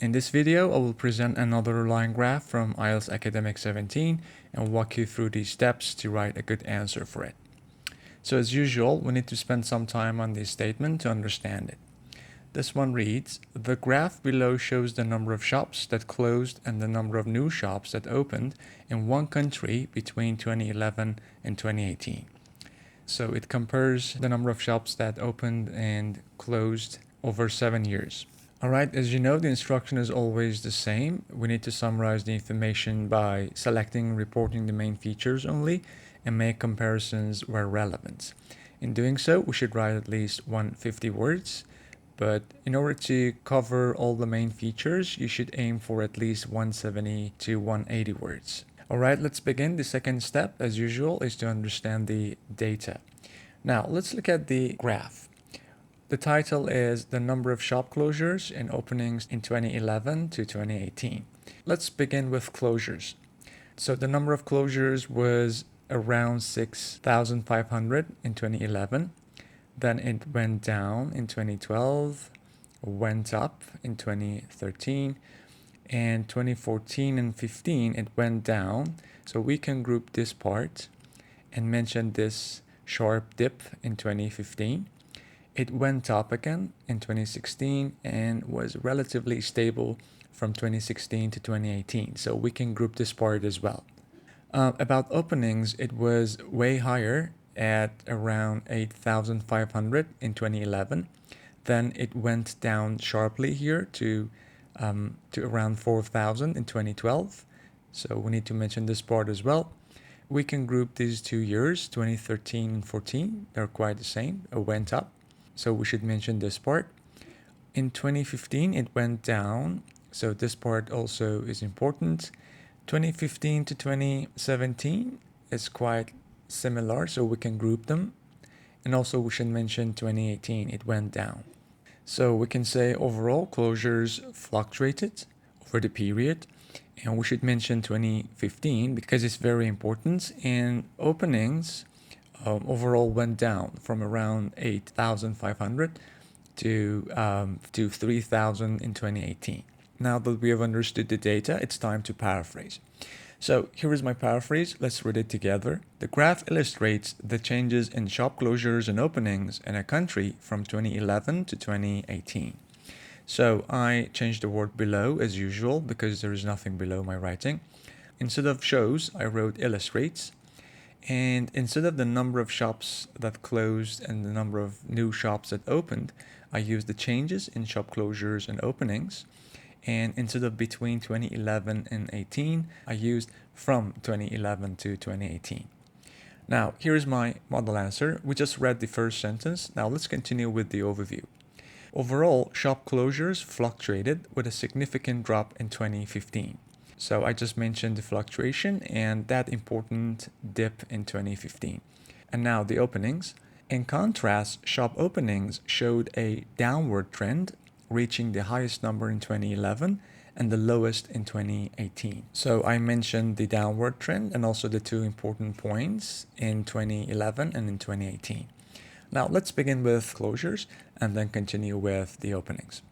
In this video, I will present another line graph from IELTS Academic 17 and walk you through these steps to write a good answer for it. So as usual, we need to spend some time on this statement to understand it. This one reads, the graph below shows the number of shops that closed and the number of new shops that opened in one country between 2011 and 2018. So it compares the number of shops that opened and closed over 7 years. Alright, as you know, the instruction is always the same. We need to summarize the information by selecting and reporting the main features only and make comparisons where relevant. In doing so, we should write at least 150 words, but in order to cover all the main features, you should aim for at least 170 to 180 words. Alright, let's begin. The second step, as usual, is to understand the data. Now, let's look at the graph. The title is the number of shop closures and openings in 2011 to 2018. Let's begin with closures. So the number of closures was around 6,500 in 2011. Then it went down in 2012, went up in 2013, and 2014 and 15 it went down. So we can group this part and mention this sharp dip in 2015. It went up again in 2016 and was relatively stable from 2016 to 2018. So we can group this part as well. About openings, it was way higher at around 8,500 in 2011. Then it went down sharply here to around 4,000 in 2012. So we need to mention this part as well. We can group these 2 years, 2013 and 14. They're quite the same. It went up. So we should mention this part. In 2015, it went down. So this part also is important. 2015 to 2017 is quite similar, so we can group them. And also we should mention 2018, it went down. So we can say overall closures fluctuated over the period. And we should mention 2015 because it's very important. And openings overall went down from around 8,500 to 3,000 in 2018. Now that we have understood the data, it's time to paraphrase. So here is my paraphrase. Let's read it together. The graph illustrates the changes in shop closures and openings in a country from 2011 to 2018. So I changed the word below as usual because there is nothing below my writing. Instead of shows, I wrote illustrates. And instead of the number of shops that closed and the number of new shops that opened, I used the changes in shop closures and openings. And instead of between 2011 and 18, I used from 2011 to 2018. Now, here's my model answer. We just read the first sentence. Now let's continue with the overview. Overall, shop closures fluctuated with a significant drop in 2015. So I just mentioned the fluctuation and that important dip in 2015. And now the openings. In contrast, shop openings showed a downward trend, reaching the highest number in 2011 and the lowest in 2018. So I mentioned the downward trend and also the two important points in 2011 and in 2018. Now let's begin with closures and then continue with the openings.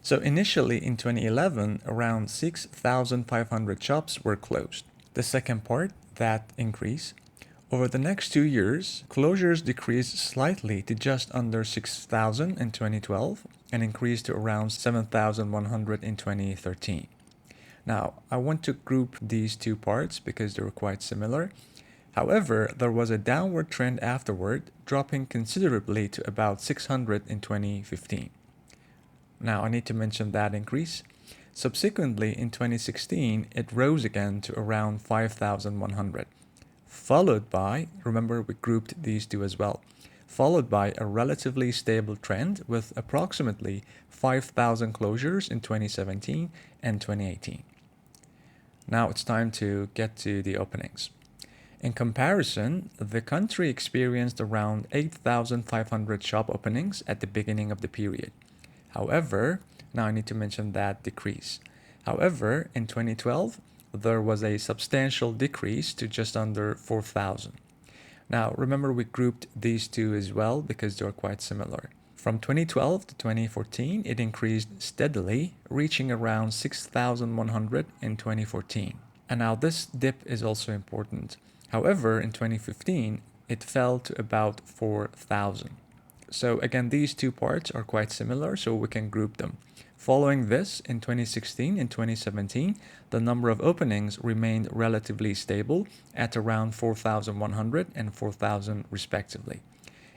So initially in 2011, around 6,500 shops were closed. The second part, that increase. Over the next 2 years, closures decreased slightly to just under 6,000 in 2012 and increased to around 7,100 in 2013. Now, I want to group these two parts because they were quite similar. However, there was a downward trend afterward, dropping considerably to about 600 in 2015. Now, I need to mention that increase. Subsequently, in 2016, it rose again to around 5,100, followed by, remember we grouped these two as well, followed by a relatively stable trend with approximately 5,000 closures in 2017 and 2018. Now it's time to get to the openings. In comparison, the country experienced around 8,500 shop openings at the beginning of the period. However, now I need to mention that decrease. However, in 2012, there was a substantial decrease to just under 4,000. Now, remember we grouped these two as well because they are quite similar. From 2012 to 2014, it increased steadily, reaching around 6,100 in 2014. And now this dip is also important. However, in 2015, it fell to about 4,000. So again, these two parts are quite similar, so we can group them. Following this, in 2016 and 2017, the number of openings remained relatively stable at around 4,100 and 4,000 respectively.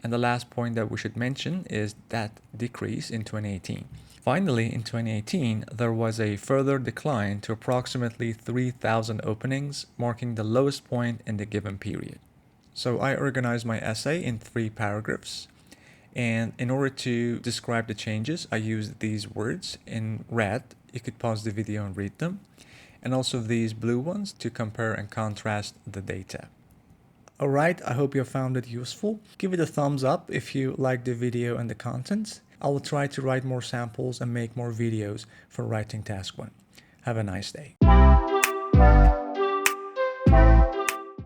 And the last point that we should mention is that decrease in 2018. Finally, in 2018, there was a further decline to approximately 3,000 openings, marking the lowest point in the given period. So I organized my essay in 3 paragraphs. And in order to describe the changes, I used these words in red. You could pause the video and read them. And also these blue ones to compare and contrast the data. Alright, I hope you found it useful. Give it a thumbs up if you liked the video and the content. I will try to write more samples and make more videos for Writing Task 1. Have a nice day.